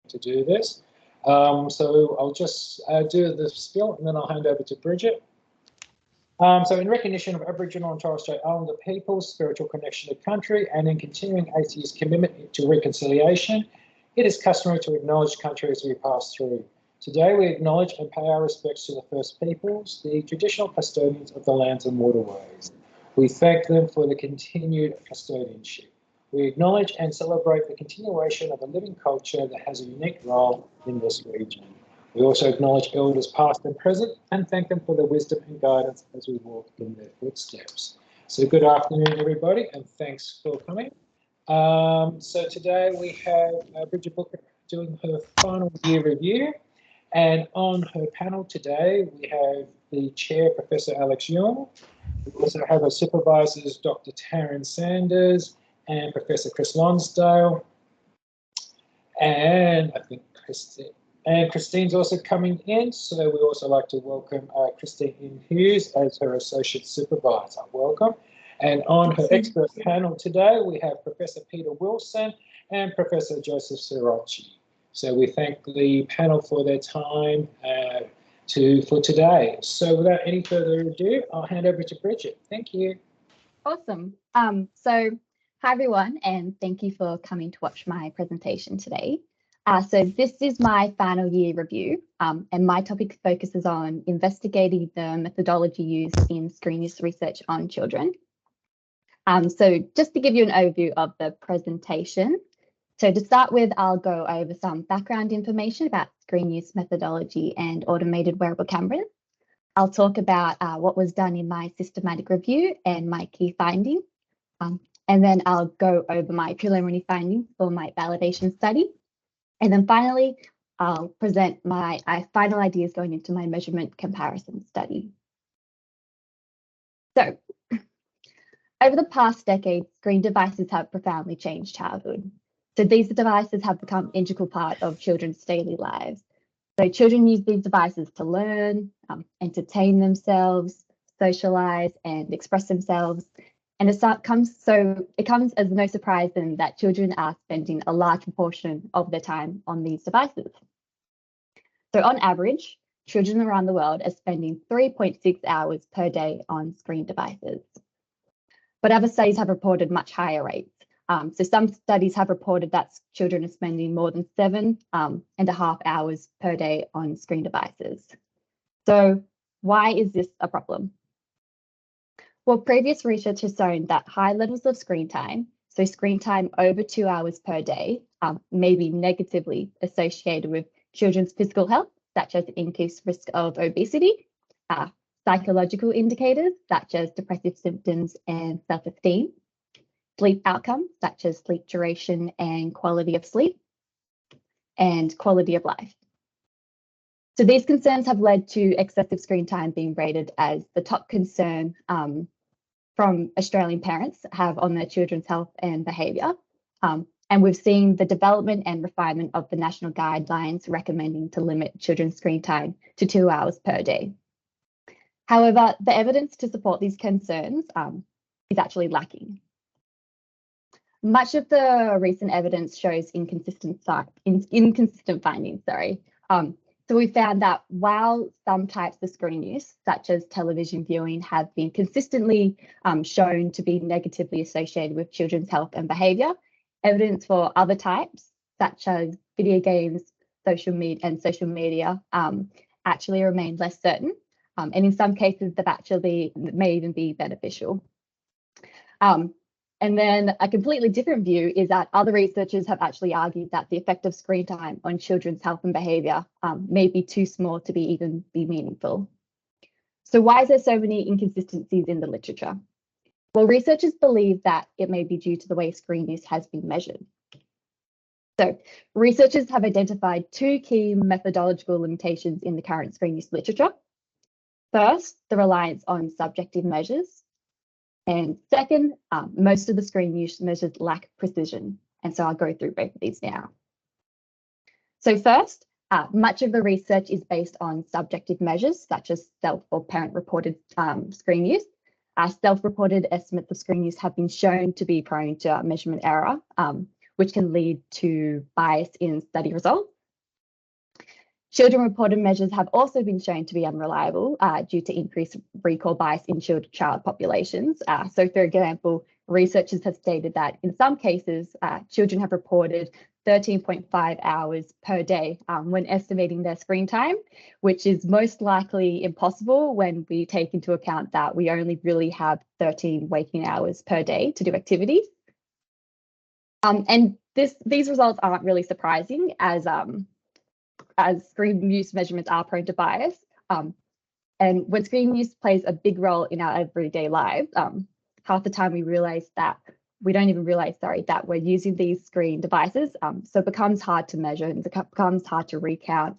to do this. So I'll just do the spiel and then I'll hand over to Bridget. So in recognition of Aboriginal and Torres Strait Islander people's spiritual connection to country and in continuing AC's commitment to reconciliation, it is customary to acknowledge country as we pass through. Today we acknowledge and pay our respects to the First Peoples, the traditional custodians of the lands and waterways. We thank them for the continued custodianship. We acknowledge and celebrate the continuation of a living culture that has a unique role in this region. We also acknowledge elders past and present and thank them for their wisdom and guidance as we walk in their footsteps. So good afternoon, everybody, and thanks for coming. So today we have Bridget Booker doing her final year review, and on her panel today we have the chair, Professor Alex Young. We also have our supervisors, Dr. Taryn Sanders and Professor Chris Lonsdale, and I think Christine's also coming in, so we also like to welcome Christine Hughes as her Associate Supervisor. Welcome. And on her expert panel today, we have Professor Peter Wilson and Professor Joseph Sirocci. So we thank the panel for their time for today. So without any further ado, I'll hand over to Bridget. Thank you. Awesome. So hi everyone, and thank you for coming to watch my presentation today. So this is my final year review, and my topic focuses on investigating the methodology used in screen use research on children. So just to give you an overview of the presentation. So to start with, I'll go over some background information about screen use methodology and automated wearable cameras. I'll talk about what was done in my systematic review and my key findings. And then I'll go over my preliminary findings for my validation study. And then finally, I'll present my final ideas going into my measurement comparison study. So, over the past decade, screen devices have profoundly changed childhood. So these devices have become an integral part of children's daily lives. So children use these devices to learn, entertain themselves, socialize, and express themselves. And it comes as no surprise then that children are spending a large proportion of their time on these devices. So on average, children around the world are spending 3.6 hours per day on screen devices. But other studies have reported much higher rates. So some studies have reported that children are spending more than 7.5 hours per day on screen devices. So why is this a problem? Well, previous research has shown that high levels of screen time, so screen time over 2 hours per day, may be negatively associated with children's physical health, such as increased risk of obesity, psychological indicators, such as depressive symptoms and self-esteem, sleep outcomes, such as sleep duration and quality of sleep, and quality of life. So these concerns have led to excessive screen time being rated as the top concern from Australian parents have on their children's health and behaviour. And we've seen the development and refinement of the national guidelines recommending to limit children's screen time to 2 hours per day. However, the evidence to support these concerns is actually lacking. Much of the recent evidence shows inconsistent findings. So we found that while some types of screen use, such as television viewing, have been consistently shown to be negatively associated with children's health and behaviour, evidence for other types, such as video games, social media, actually remain less certain. And in some cases, they may even be beneficial. And then a completely different view is that other researchers have actually argued that the effect of screen time on children's health and behaviour may be too small to be meaningful. So why is there so many inconsistencies in the literature? Well, researchers believe that it may be due to the way screen use has been measured. So researchers have identified two key methodological limitations in the current screen use literature. First, the reliance on subjective measures. And second, most of the screen use measures lack precision. And so I'll go through both of these now. So first, much of the research is based on subjective measures, such as self or parent-reported screen use. Self-reported estimates of screen use have been shown to be prone to measurement error, which can lead to bias in study results. Children-reported measures have also been shown to be unreliable due to increased recall bias in child populations. So, for example, researchers have stated that in some cases, children have reported 13.5 hours per day when estimating their screen time, which is most likely impossible when we take into account that we only really have 13 waking hours per day to do activities. And these results aren't really surprising as screen use measurements are prone to bias. And when screen use plays a big role in our everyday lives, half the time we don't even realize, that we're using these screen devices. So it becomes hard to measure and it becomes hard to recount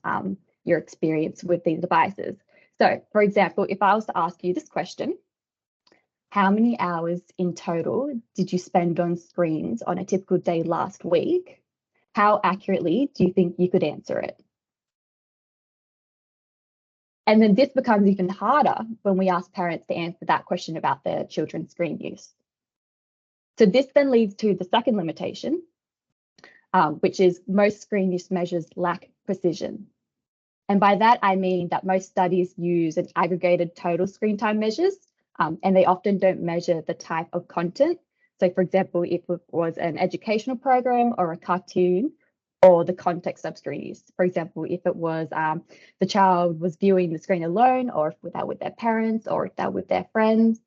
your experience with these devices. So, for example, if I was to ask you this question, how many hours in total did you spend on screens on a typical day last week? How accurately do you think you could answer it? And then this becomes even harder when we ask parents to answer that question about their children's screen use. So this then leads to the second limitation, which is most screen use measures lack precision. And by that, I mean that most studies use an aggregated total screen time measures, and they often don't measure the type of content. So for example, if it was an educational program or a cartoon, or the context of screen use. For example, if it was the child was viewing the screen alone, or if they're with their parents, or if they're with their friends.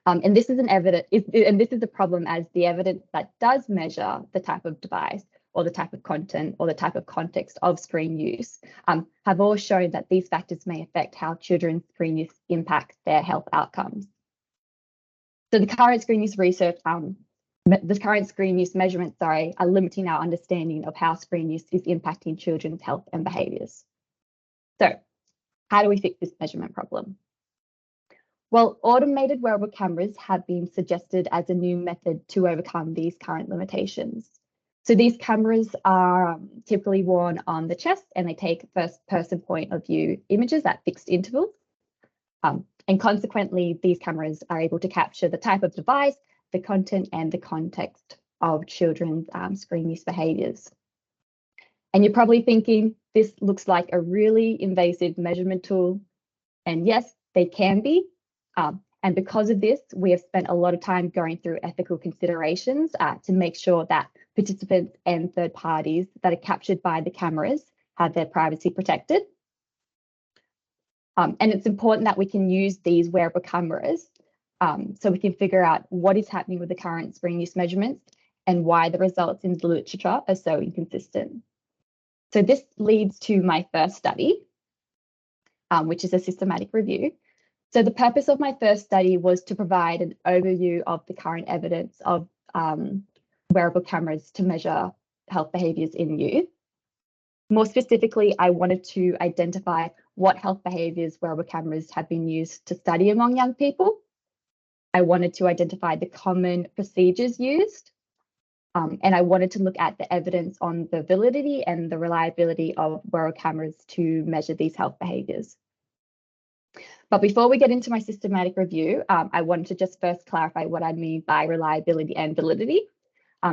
And this is a problem, as the evidence that does measure the type of device or the type of content or the type of context of screen use have all shown that these factors may affect how children's screen use impacts their health outcomes. So the current screen use research, the current screen use measurements, are limiting our understanding of how screen use is impacting children's health and behaviours. So how do we fix this measurement problem? Well, automated wearable cameras have been suggested as a new method to overcome these current limitations. So these cameras are typically worn on the chest, and they take first-person point of view images at fixed intervals. And consequently, these cameras are able to capture the type of device, the content, and the context of children's screen use behaviours. And you're probably thinking, this looks like a really invasive measurement tool. And yes, they can be. And because of this, we have spent a lot of time going through ethical considerations to make sure that participants and third parties that are captured by the cameras have their privacy protected. And it's important that we can use these wearable cameras so we can figure out what is happening with the current screen use measurements and why the results in the literature are so inconsistent. So this leads to my first study, which is a systematic review. So the purpose of my first study was to provide an overview of the current evidence of wearable cameras to measure health behaviours in youth. More specifically, I wanted to identify what health behaviours wearable cameras have been used to study among young people. I wanted to identify the common procedures used, and I wanted to look at the evidence on the validity and the reliability of wearable cameras to measure these health behaviours. But before we get into my systematic review, I wanted to just first clarify what I mean by reliability and validity.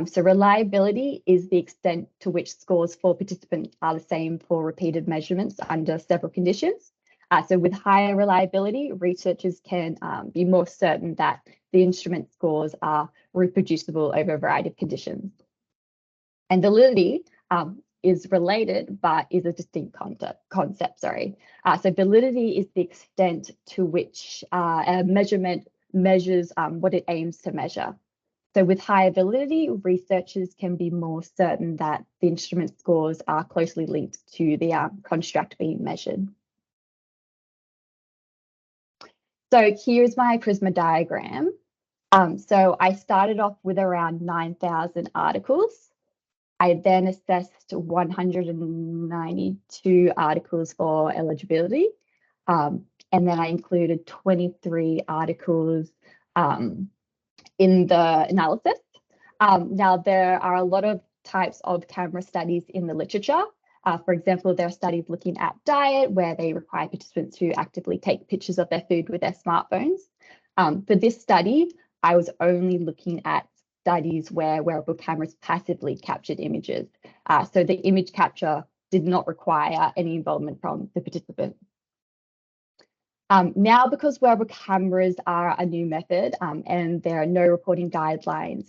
So reliability is the extent to which scores for participants are the same for repeated measurements under several conditions. So with higher reliability, researchers can be more certain that the instrument scores are reproducible over a variety of conditions. And validity is related, but is a distinct concept. So validity is the extent to which a measurement measures what it aims to measure. So with higher validity, researchers can be more certain that the instrument scores are closely linked to the construct being measured. So here's my Prisma diagram. So I started off with around 9,000 articles. I then assessed 192 articles for eligibility. And then I included 23 articles in the analysis. Now, there are a lot of types of camera studies in the literature. For example, there are studies looking at diet, where they require participants to actively take pictures of their food with their smartphones. For this study, I was only looking at studies where wearable cameras passively captured images. So the image capture did not require any involvement from the participant. Now, because wearable cameras are a new method and there are no reporting guidelines,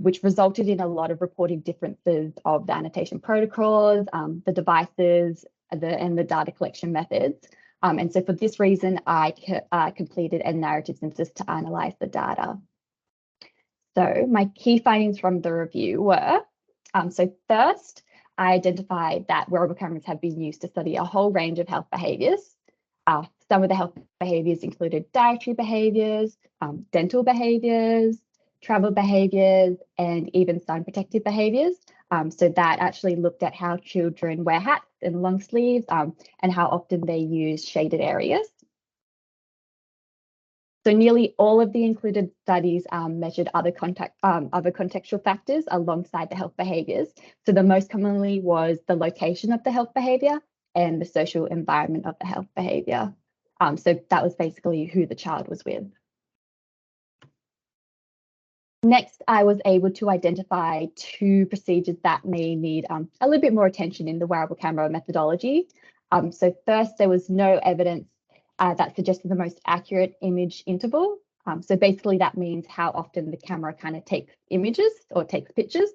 which resulted in a lot of reporting differences of the annotation protocols, the devices, and the data collection methods. And so for this reason, I completed a narrative synthesis to analyze the data. So my key findings from the review were, so first, I identified that wearable cameras have been used to study a whole range of health behaviours. Some of the health behaviours included dietary behaviours, dental behaviours, travel behaviours, and even sun protective behaviours. So that actually looked at how children wear hats and long sleeves and how often they use shaded areas. So nearly all of the included studies measured other contextual factors alongside the health behaviours. So the most commonly was the location of the health behaviour and the social environment of the health behaviour. So that was basically who the child was with. Next, I was able to identify 2 procedures that may need a little bit more attention in the wearable camera methodology. So first, there was no evidence that suggested the most accurate image interval. So basically that means how often the camera kind of takes images or takes pictures.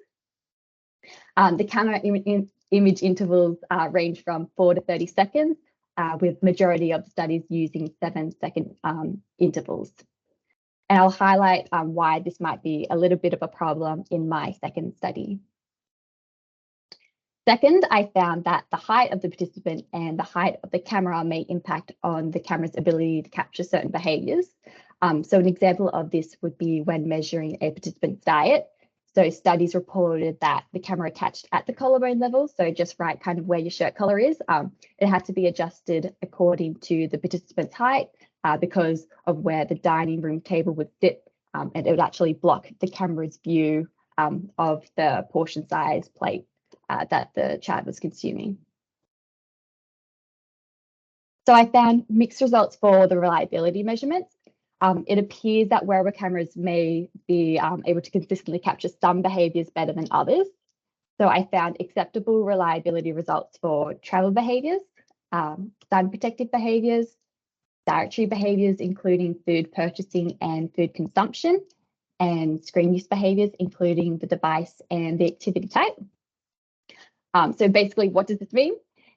The camera image intervals range from 4 to 30 seconds, with majority of studies using 7-second intervals. And I'll highlight why this might be a little bit of a problem in my second study. Second, I found that the height of the participant and the height of the camera may impact on the camera's ability to capture certain behaviours. So an example of this would be when measuring a participant's diet. So studies reported that the camera attached at the collarbone level, so just right kind of where your shirt collar is, it had to be adjusted according to the participant's height because of where the dining room table would sit, and it would actually block the camera's view of the portion size plate that the child was consuming. So I found mixed results for the reliability measurements. It appears that wearable cameras may be able to consistently capture some behaviours better than others. So I found acceptable reliability results for travel behaviours, sun protective behaviours, dietary behaviours, including food purchasing and food consumption, and screen use behaviours, including the device and the activity type. So basically, what does this mean?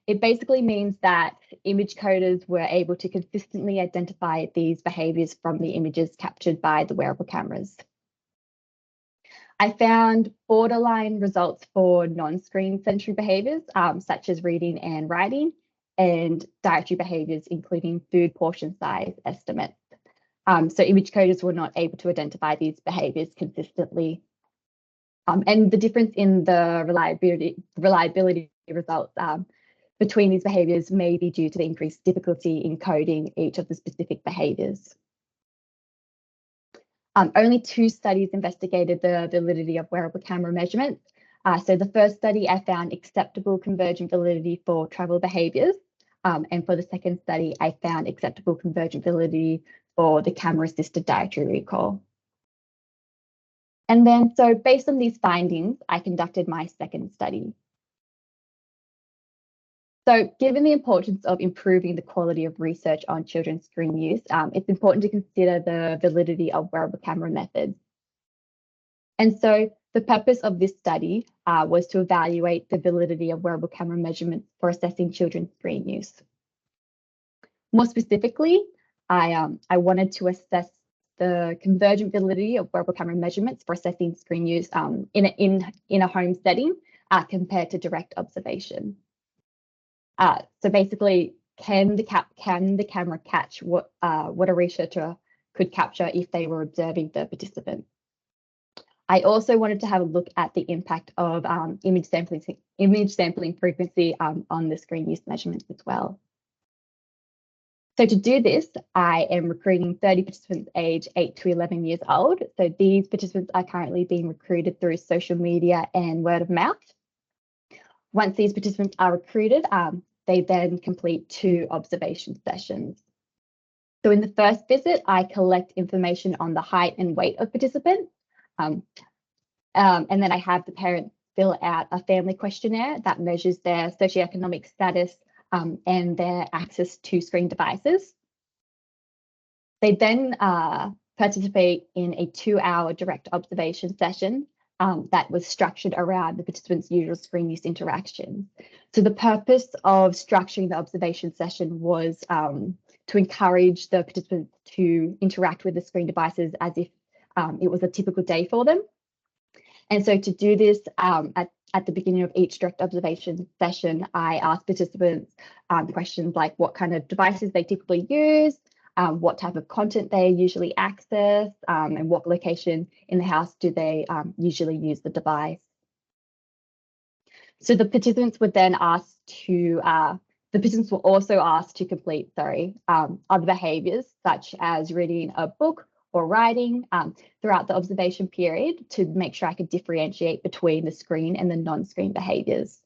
It basically means that image coders were able to consistently identify these behaviours from the images captured by the wearable cameras. I found borderline results for non-screen sensory behaviours, such as reading and writing, and dietary behaviours, including food portion size estimates. So image coders were not able to identify these behaviours consistently. And the difference in the reliability results between these behaviours may be due to the increased difficulty in coding each of the specific behaviours. Only 2 studies investigated the validity of wearable camera measurements. So the first study, I found acceptable convergent validity for travel behaviours. And for the second study, I found acceptable convergent validity for the camera-assisted dietary recall. And then, so based on these findings, I conducted my second study. So given the importance of improving the quality of research on children's screen use, it's important to consider the validity of wearable camera methods. And so the purpose of this study was to evaluate the validity of wearable camera measurements for assessing children's screen use. More specifically, I wanted to assess the convergent validity of wearable camera measurements for assessing screen use in a home setting compared to direct observation. So basically, can the camera catch what a researcher could capture if they were observing the participant? I also wanted to have a look at the impact of image sampling frequency on the screen use measurements as well. So to do this, I am recruiting 30 participants aged 8 to 11 years old. So these participants are currently being recruited through social media and word of mouth. Once these participants are recruited, they then complete 2 observation sessions. So in the first visit, I collect information on the height and weight of participants. And then I have the parents fill out a family questionnaire that measures their socioeconomic status and their access to screen devices. They then participate in a 2-hour direct observation session that was structured around the participants' usual screen use interactions. So the purpose of structuring the observation session was to encourage the participants to interact with the screen devices as if it was a typical day for them. And so to do this, at the beginning of each direct observation session, I asked participants questions like what kind of devices they typically use, what type of content they usually access, and what location in the house do they usually use the device. So the participants were then asked to, the participants were also asked to complete, other behaviours such as reading a book or writing throughout the observation period to make sure I could differentiate between the screen and the non-screen behaviours.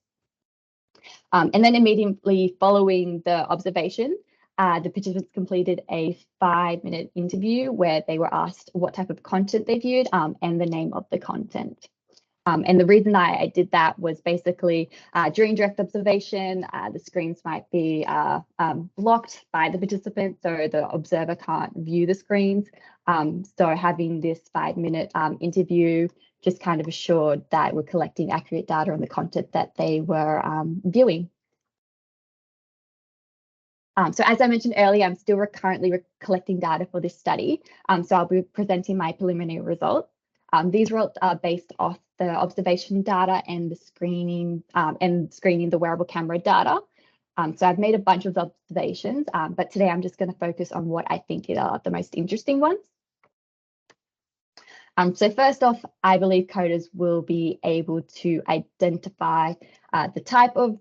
And then immediately following the observation, the participants completed a 5-minute interview where they were asked what type of content they viewed and the name of the content. And the reason I did that was basically during direct observation, the screens might be blocked by the participant, so the observer can't view the screens. So having this 5-minute interview just kind of assured that we're collecting accurate data on the content that they were viewing. So as I mentioned earlier, I'm still currently collecting data for this study. So I'll be presenting my preliminary results. These results are based off the observation data and the screening the wearable camera data. So I've made a bunch of observations, but today I'm just going to focus on what I think are the most interesting ones. So first off, I believe coders will be able to identify the type of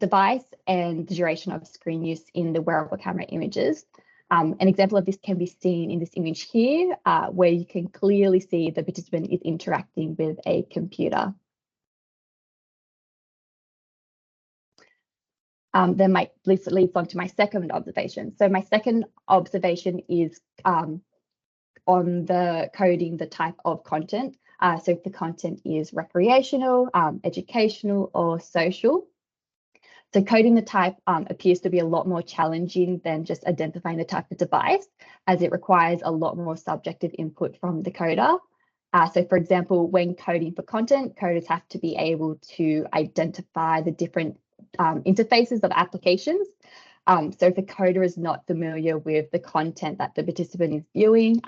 device and the duration of screen use in the wearable camera images. An example of this can be seen in this image here, where you can clearly see the participant is interacting with a computer. Then this leads on to my second observation. So my second observation is on the coding the type of content. So if the content is recreational, educational, or social. So coding the type appears to be a lot more challenging than just identifying the type of device, as it requires a lot more subjective input from the coder. So for example, when coding for content, coders have to be able to identify the different interfaces of applications. So if a coder is not familiar with the content that the participant is viewing,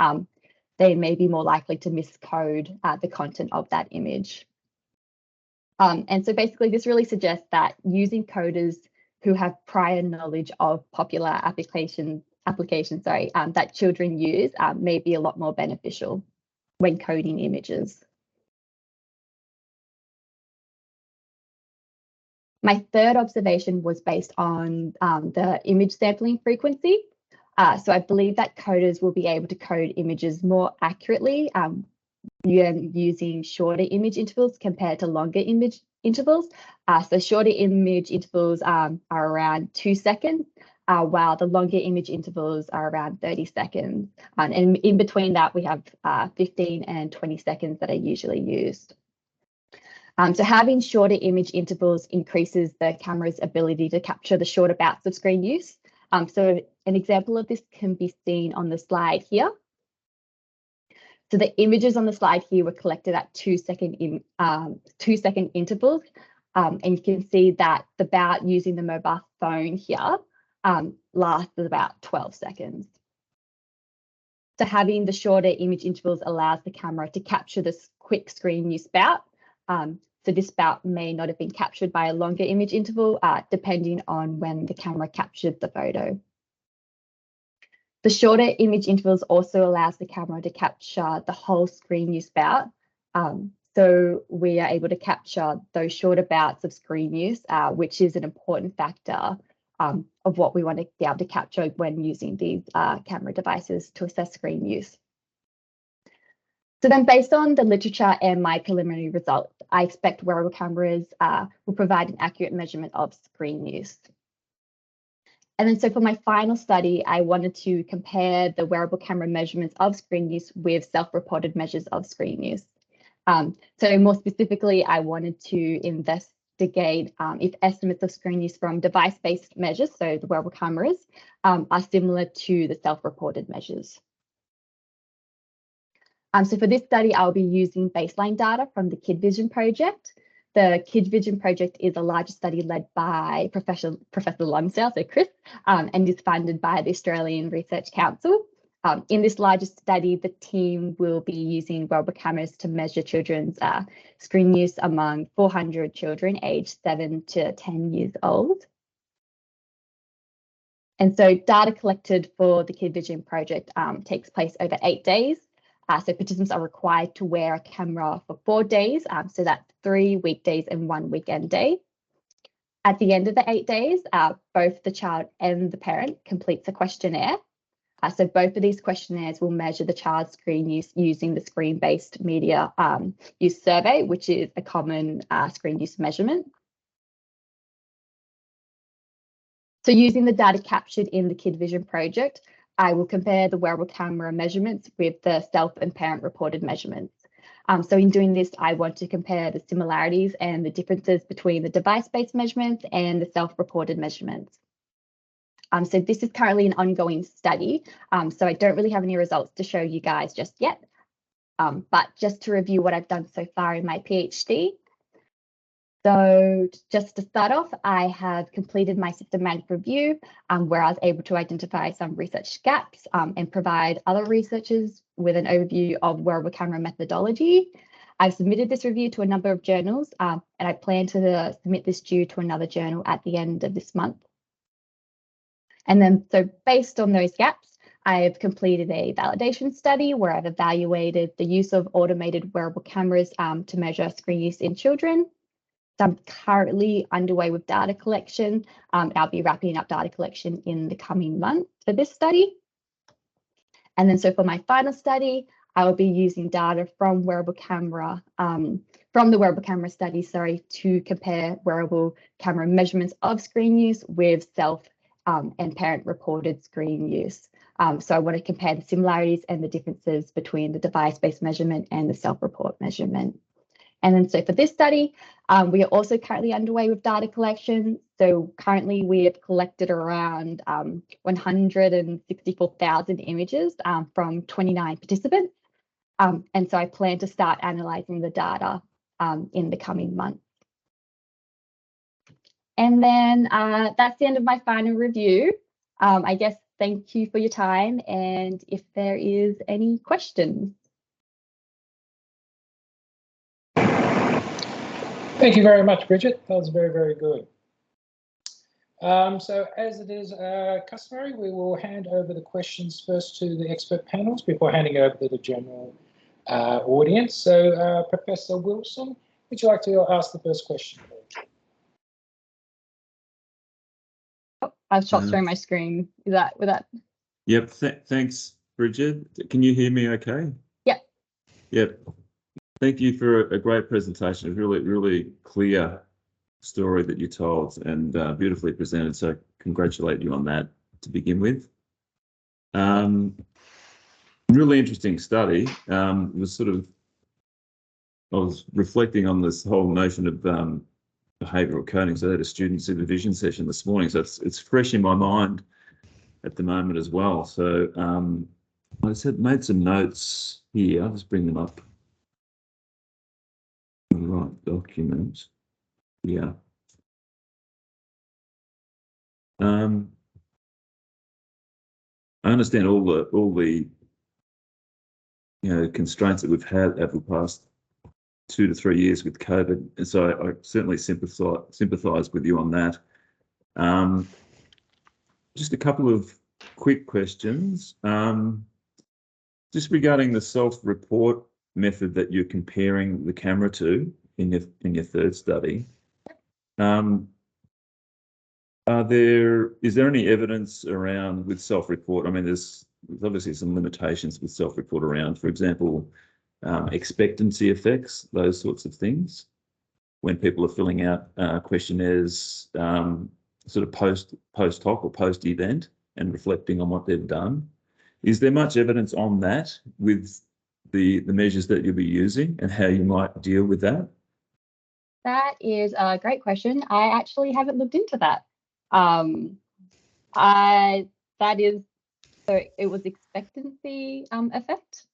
they may be more likely to miscode the content of that image. And so basically this really suggests that using coders who have prior knowledge of popular applications that children use may be a lot more beneficial when coding images. My third observation was based on the image sampling frequency. So I believe that coders will be able to code images more accurately using shorter image intervals compared to longer image intervals. So shorter image intervals are around 2 seconds, while the longer image intervals are around 30 seconds. And in between that, we have 15 and 20 seconds that are usually used. So having shorter image intervals increases the camera's ability to capture the shorter bouts of screen use. So an example of this can be seen on the slide here. So the images on the slide here were collected at 2 second intervals. And you can see that the bout using the mobile phone here lasted about 12 seconds. So having the shorter image intervals allows the camera to capture this quick screen use bout. So this bout may not have been captured by a longer image interval, depending on when the camera captured the photo. The shorter image intervals also allows the camera to capture the whole screen use bout. So we are able to capture those shorter bouts of screen use, which is an important factor of what we want to be able to capture when using these camera devices to assess screen use. So then based on the literature and my preliminary results, I expect wearable cameras will provide an accurate measurement of screen use. And then so for my final study, I wanted to compare the wearable camera measurements of screen use with self-reported measures of screen use. So more specifically, I wanted to investigate if estimates of screen use from device-based measures, so the wearable cameras, are similar to the self-reported measures. So for this study, I'll be using baseline data from the Kid Vision project. The Kid Vision project is a larger study led by Professor Lonsdale, so Chris, and is funded by the Australian Research Council. In this larger study, the team will be using wearable cameras to measure children's screen use among 400 children aged 7 to 10 years old. And so data collected for the Kid Vision project takes place over 8 days. So participants are required to wear a camera for 4 days. So that's 3 weekdays and 1 weekend day. At the end of the 8 days, both the child and the parent completes a questionnaire. So both of these questionnaires will measure the child's screen use using the screen-based media use survey, which is a common screen use measurement. So using the data captured in the Kid Vision project, I will compare the wearable camera measurements with the self and parent reported measurements. So in doing this, I want to compare the similarities and the differences between the device-based measurements and the self-reported measurements. So this is currently an ongoing study, so I don't really have any results to show you guys just yet. But just to review what I've done so far in my PhD. So just to start off, I have completed my systematic review where I was able to identify some research gaps and provide other researchers with an overview of wearable camera methodology. I've submitted this review to a number of journals and I plan to submit this due to another journal at the end of this month. And then, so based on those gaps, I've completed a validation study where I've evaluated the use of automated wearable cameras to measure screen use in children. So I'm currently underway with data collection. I'll be wrapping up data collection in the coming months for this study. And then so for my final study, I will be using data from the wearable camera study, to compare wearable camera measurements of screen use with self and parent reported screen use. So I want to compare the similarities and the differences between the device-based measurement and the self-report measurement. And then so for this study, we are also currently underway with data collection. So currently we have collected around 164,000 images from 29 participants. And so I plan to start analysing the data in the coming months. And then that's the end of my final review. I guess thank you for your time, and if there is any questions. Thank you very much, Bridget. That was very, very good. So as it is customary, we will hand over the questions first to the expert panels before handing over to the general audience. So Professor Wilson, would you like to ask the first question, please? Oh, I've shot through my screen. Is that with that? Yep. Thanks, Bridget. Can you hear me okay? Yep. Yep. Thank you for a great presentation. It's really clear story that you told and beautifully presented. So congratulate you on that to begin with. Really interesting study. It was I was reflecting on this whole notion of behavioural coding. So I had a student supervision session this morning. So it's fresh in my mind at the moment as well. So I made some notes here. I'll just bring them up. Right, documents. Yeah. I understand all the constraints that we've had over the past 2 to 3 years with COVID, and so I certainly sympathise with you on that. Just a couple of quick questions. Just regarding the self-report method that you're comparing the camera to in your third study, is there any evidence around with self-report? I mean, there's obviously some limitations with self-report around, for example, expectancy effects, those sorts of things, when people are filling out questionnaires sort of post hoc or post-event and reflecting on what they've done. Is there much evidence on that with the measures that you'll be using and how you might deal with that? That is a great question. I actually haven't looked into that. So it was expectancy effect.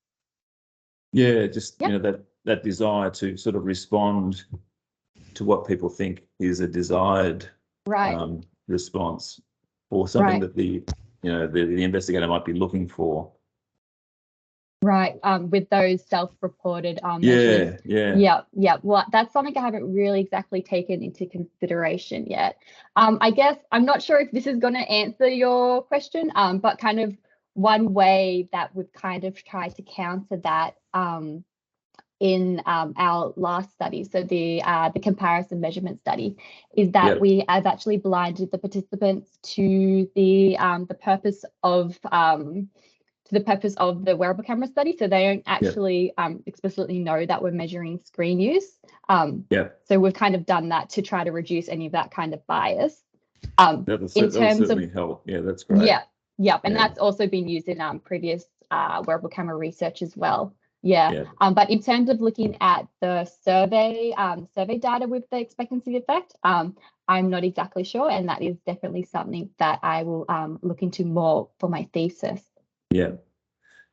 Yeah, just Yep. you know that desire to sort of respond to what people think is a desired Right. response, or something Right. that the investigator might be looking for. Right, with those self-reported measures. Yeah. Yeah. Well, that's something I haven't really exactly taken into consideration yet. I guess I'm not sure if this is going to answer your question, but kind of one way that would kind of try to counter that in our last study, so the comparison measurement study, is that we have actually blinded the participants to the purpose of the wearable camera study, so they don't actually explicitly know that we're measuring screen use. So we've kind of done that to try to reduce any of that kind of bias. That'll certainly help. Yeah, that's great. And that's also been used in previous wearable camera research as well. But in terms of looking at the survey data with the expectancy effect, I'm not exactly sure, and that is definitely something that I will look into more for my thesis. Yeah,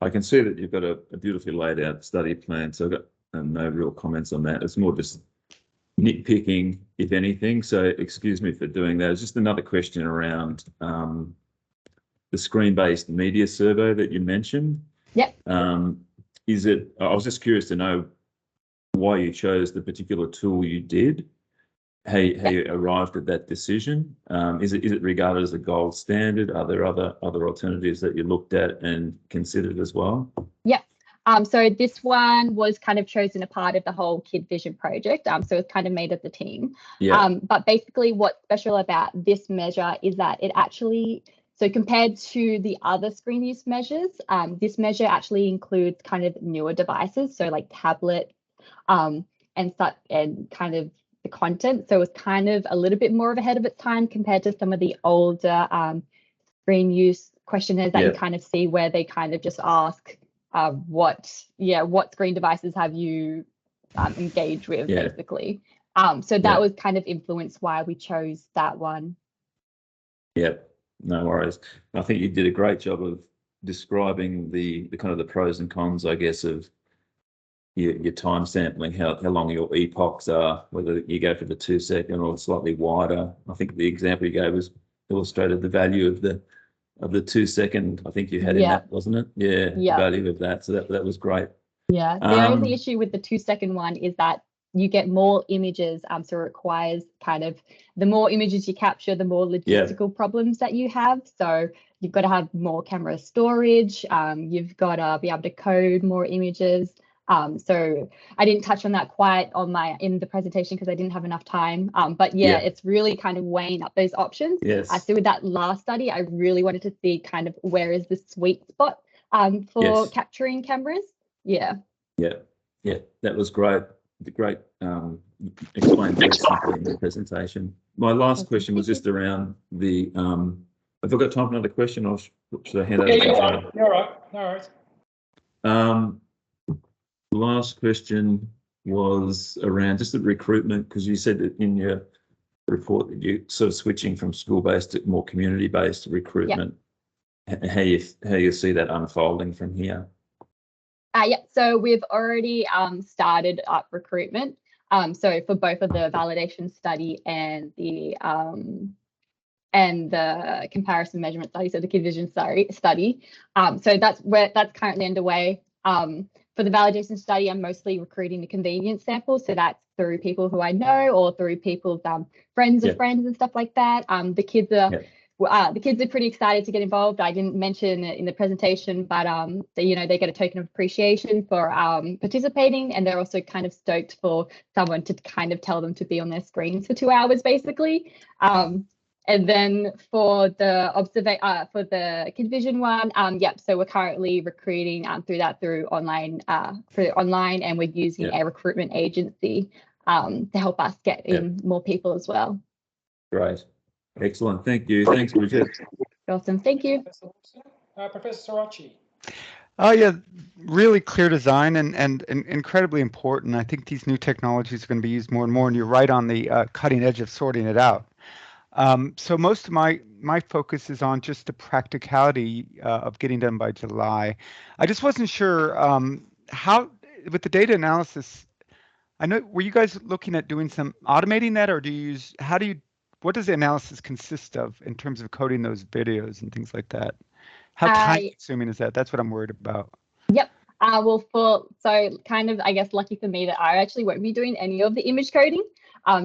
I can see that you've got a beautifully laid out study plan, so I've got no real comments on that. It's more just nitpicking, if anything, so excuse me for doing that. It's just another question around the screen-based media survey that you mentioned. I was just curious to know why you chose the particular tool you did, how you arrived at that decision. Is it regarded as a gold standard? Are there other alternatives that you looked at and considered as well? So this one was kind of chosen a part of the whole Kid Vision project. So it's kind of made as a team. But basically what's special about this measure is that it actually, so compared to the other screen use measures, this measure actually includes kind of newer devices, so like tablets and kind of the content. So it's kind of a little bit more ahead of its time compared to some of the older screen use questionnaires that you kind of see, where they kind of just ask what screen devices have you engaged with, basically. So that was kind of influenced why we chose that one. No worries. I think you did a great job of describing the kind of the pros and cons, I guess, of your time sampling, how long your epochs are, whether you go for the 2 second or slightly wider. I think the example you gave was illustrated the value of the 2 second. I think you had in that, wasn't it? The value of that. So that was great. The only issue with the 2 second one is that you get more images, so it requires kind of, the more images you capture, the more logistical problems that you have. So you've got to have more camera storage, you've got to be able to code more images. So I didn't touch on that quite in the presentation because I didn't have enough time. But it's really kind of weighing up those options. So with that last study, I really wanted to see kind of where is the sweet spot for capturing cameras. That was great. Great, explained very simply in the presentation. My last question was just around the. Have I got time for another question, or should I hand over? You're right. You're all right. No worries. Last question was around just the recruitment, because you said that in your report that you're sort of switching from school-based to more community-based recruitment. How you see that unfolding from here? So we've already started up recruitment. So for both of the validation study and the comparison measurement study, so the Kid Vision study. So that's currently underway. For the validation study, I'm mostly recruiting the convenience samples. So that's through people who I know or through people's friends of friends and stuff like that. The kids are pretty excited to get involved. I didn't mention it in the presentation, but they get a token of appreciation for participating, and they're also kind of stoked for someone to kind of tell them to be on their screens for 2 hours, basically. And then for the Kid Vision one, so we're currently recruiting through online, and we're using a recruitment agency to help us get in more people as well. Great. Excellent. Thank you. Thanks, Bridget. Awesome. Thank you. Professor Sorachi. Oh yeah, really clear design and incredibly important. I think these new technologies are going to be used more and more, and you're right on the cutting edge of sorting it out. So most of my focus is on just the practicality of getting done by July. I just wasn't sure how with the data analysis. I know, were you guys looking at doing some automating that, or do you use, what does the analysis consist of in terms of coding those videos and things like that? How time consuming is that? That's what I'm worried about. Yep. Well, so kind of, I guess, lucky for me that I actually won't be doing any of the image coding.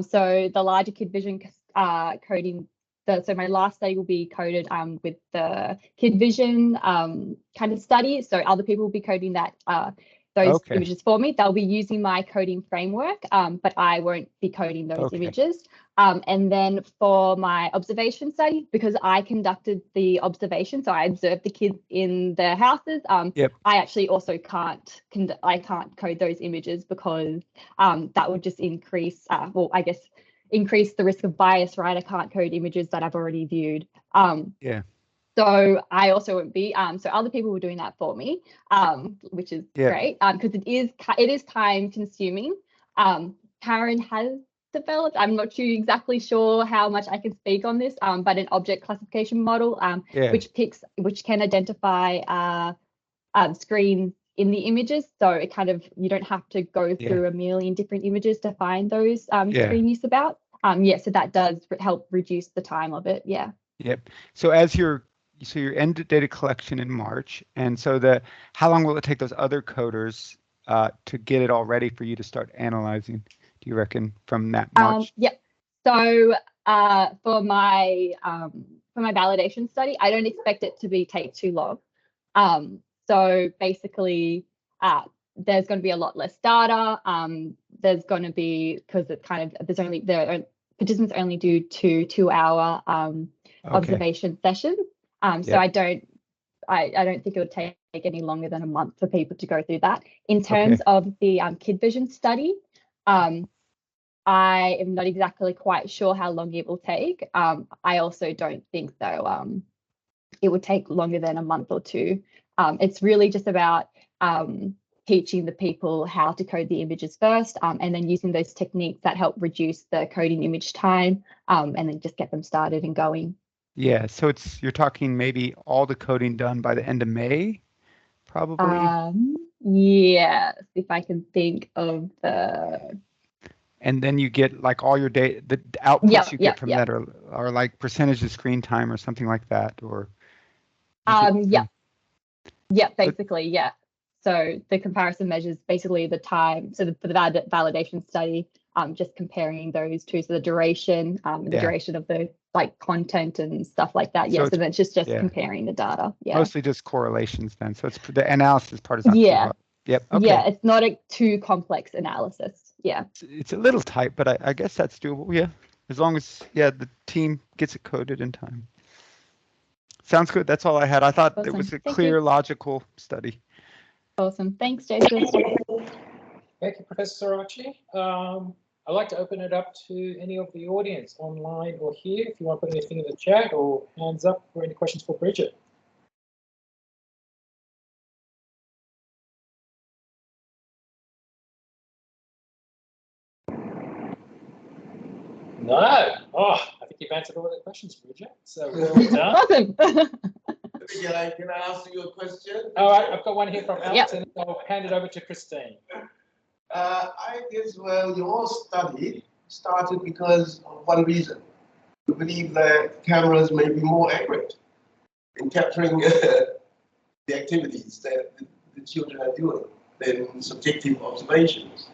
So the larger Kid Vision coding, so my last study will be coded with the Kid Vision kind of study. So other people will be coding that those images for me. They'll be using my coding framework, but I won't be coding those images. And then for my observation study, because I conducted the observation, so I observed the kids in their houses, I actually also can't code those images because that would just increase, well, I guess, increase the risk of bias, right? I can't code images that I've already viewed. So I also won't be, so other people were doing that for me, which is great, because it is time consuming. Karen has developed, I'm not exactly sure how much I can speak on this, but an object classification model, which can identify screens in the images. So it kind of, you don't have to go through a million different images to find those screen use about. So that does help reduce the time of it. So as your end data collection in March, and so how long will it take those other coders to get it all ready for you to start analyzing, do you reckon, from that March? So for my validation study, I don't expect it to take too long. So basically, there's going to be a lot less data. There's going to be, because it kind of, participants only do 2-hour observation sessions. So I don't think it would take any longer than a month for people to go through that. In terms of the Kid Vision study, I am not exactly quite sure how long it will take. I also don't think, though, it would take longer than a month or two. It's really just about teaching the people how to code the images first, and then using those techniques that help reduce the coding image time, and then just get them started and going. So you're talking maybe all the coding done by the end of May, probably? Yes, if I can think of the... And then you get like all your data, the outputs you get from that are like percentage of screen time or something like that, or? Basically. So the comparison measures basically the time. So for the validation study, just comparing those two, so the duration, the duration of the content and stuff like that. So that's just comparing the data. Mostly just correlations then. So it's the analysis part is not too hard. It's not a too complex analysis. It's a little tight, but I guess that's doable. As long as the team gets it coded in time. Sounds good. That's all I had. I thought it was a clear, logical study. Awesome. Thanks, Jason. Thank you, Professor Sorachi. I'd like to open it up to any of the audience online or here. If you want to put anything in the chat or hands up for any questions for Bridget. No. I think you've answered all the questions, Bridget. So well done. Awesome. Can I ask you a question? All right, I've got one here from Alex, and I'll hand it over to Christine. I guess, your study started because of one reason. You believe that cameras may be more accurate in capturing the activities that the children are doing than subjective observations.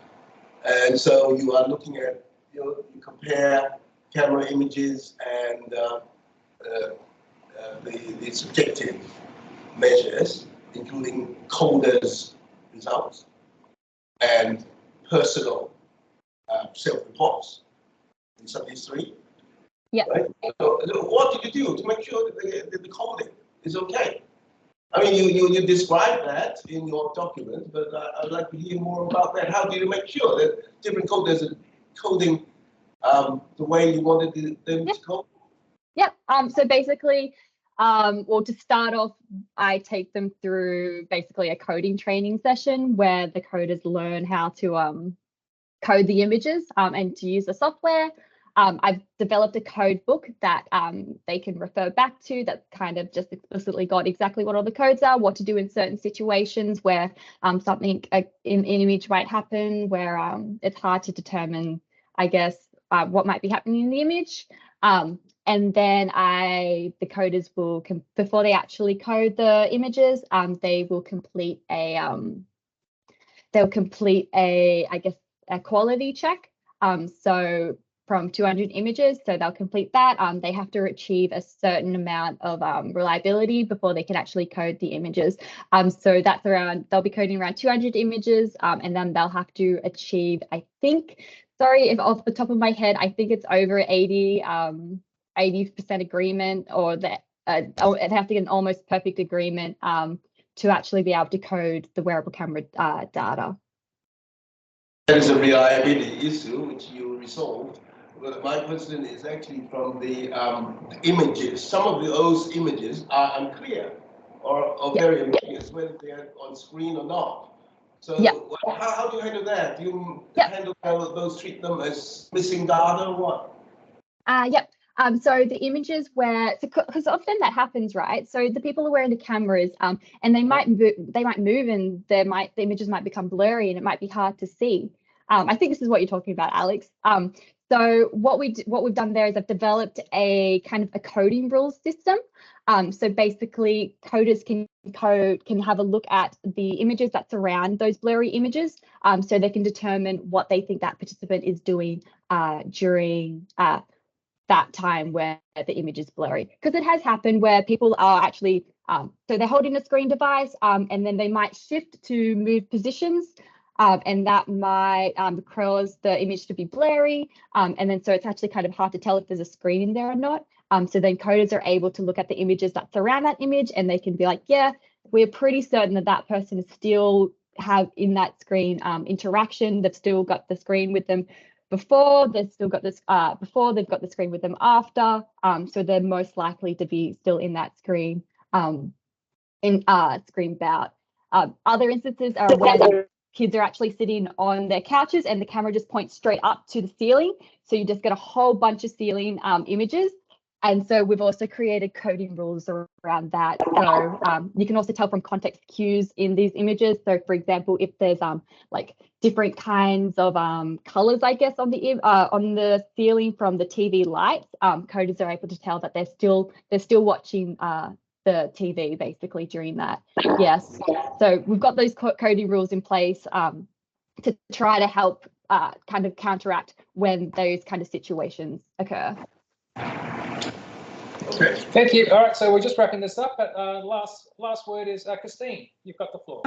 And so you are looking at, you compare camera images and the subjective measures, including coders' results and personal self-reports in subject 3. Right? So what did you do to make sure that the coding is okay? I mean, you described that in your document, but I'd like to hear more about that. How do you make sure that different coders are coding the way you wanted them to code? So basically, Well, to start off, I take them through basically a coding training session where the coders learn how to code the images and to use the software. I've developed a code book that they can refer back to that kind of just explicitly got exactly what all the codes are, what to do in certain situations where something in image might happen, where it's hard to determine, I guess, what might be happening in the image. And then the coders will, before they actually code the images, they will complete I guess, a quality check. So from 200 images, so they'll complete that. They have to achieve a certain amount of reliability before they can actually code the images. So that's they'll be coding around 200 images, and then they'll have to achieve, I think, sorry if off the top of my head, I think it's over 80% agreement, or that they have to get an almost perfect agreement to actually be able to code the wearable camera data. There is a reliability issue which you resolved. But my question is actually from the images. Some of those images are unclear or very ambiguous, whether they're on screen or not. So how do you handle that? Do you handle those, treat them as missing data or what? Yep. So the images because often that happens, right? So the people are wearing the cameras, and they might move, and the images might become blurry, and it might be hard to see. I think this is what you're talking about, Alex. So what we've done there is I've developed a kind of a coding rules system. So basically, coders can have a look at the images that surround those blurry images, so they can determine what they think that participant is doing during that time where the image is blurry. Because it has happened where people are actually, so they're holding a screen device, and then they might shift to move positions, and that might cause the image to be blurry, and then so it's actually kind of hard to tell if there's a screen in there or not. So then coders are able to look at the images that surround that image, and they can be like, yeah, we're pretty certain that that person is still have in that screen interaction. They've still got the screen with them before, they've still got this before, they've got the screen with them after. So they're most likely to be still in that screen screen bout. Other instances are where the kids are actually sitting on their couches and the camera just points straight up to the ceiling. So you just get a whole bunch of ceiling images. And so we've also created coding rules around that. So you can also tell from context cues in these images. So for example, if there's like different kinds of colors, I guess, on the ceiling from the TV lights, coders are able to tell that they're still watching the TV basically during that. Yes. So we've got those coding rules in place to try to help kind of counteract when those kind of situations occur. Okay. Thank you. All right, so we're just wrapping this up. But last word is Christine. You've got the floor.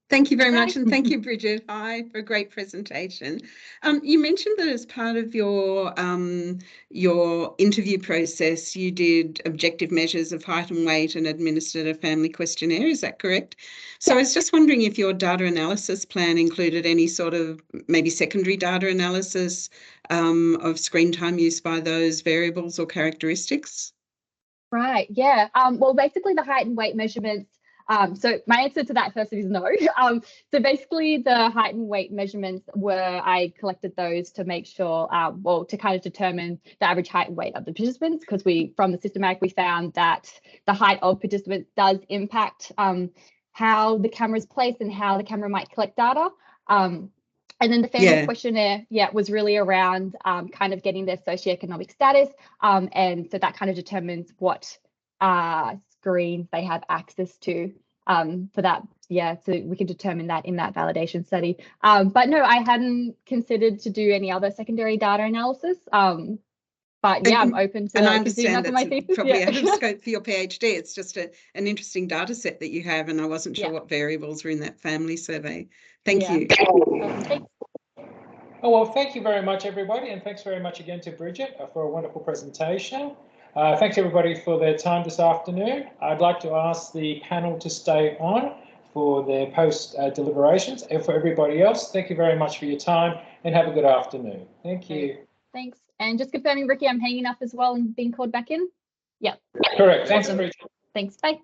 Thank you very much, and thank you, Bridget. Hi, for a great presentation. You mentioned that as part of your interview process, you did objective measures of height and weight and administered a family questionnaire. Is that correct? So I was just wondering if your data analysis plan included any sort of maybe secondary data analysis of screen time used by those variables or characteristics. Right. Yeah. Well, basically the height and weight measurements. So my answer to that first is no. So basically the height and weight measurements I collected those to make sure, to kind of determine the average height and weight of the participants, because from the systematic, we found that the height of participants does impact how the camera is placed and how the camera might collect data. And then the family questionnaire, was really around kind of getting their socioeconomic status. And so that kind of determines what screens they have access to for that. Yeah, so we can determine that in that validation study. But no, I hadn't considered to do any other secondary data analysis. But yeah, I'm open to. And I understand that's probably out of scope for your PhD. It's just an interesting data set that you have, and I wasn't sure what variables were in that family survey. Thank you. Thanks. Oh, well, thank you very much, everybody, and thanks very much again to Bridget for a wonderful presentation. Thanks, everybody, for their time this afternoon. I'd like to ask the panel to stay on for their post-deliberations, and for everybody else, thank you very much for your time, and have a good afternoon. Thank you. Thanks. And just confirming, Ricky, I'm hanging up as well and being called back in? Yep. Correct. Thanks, Awesome. Bridget. Thanks. Bye.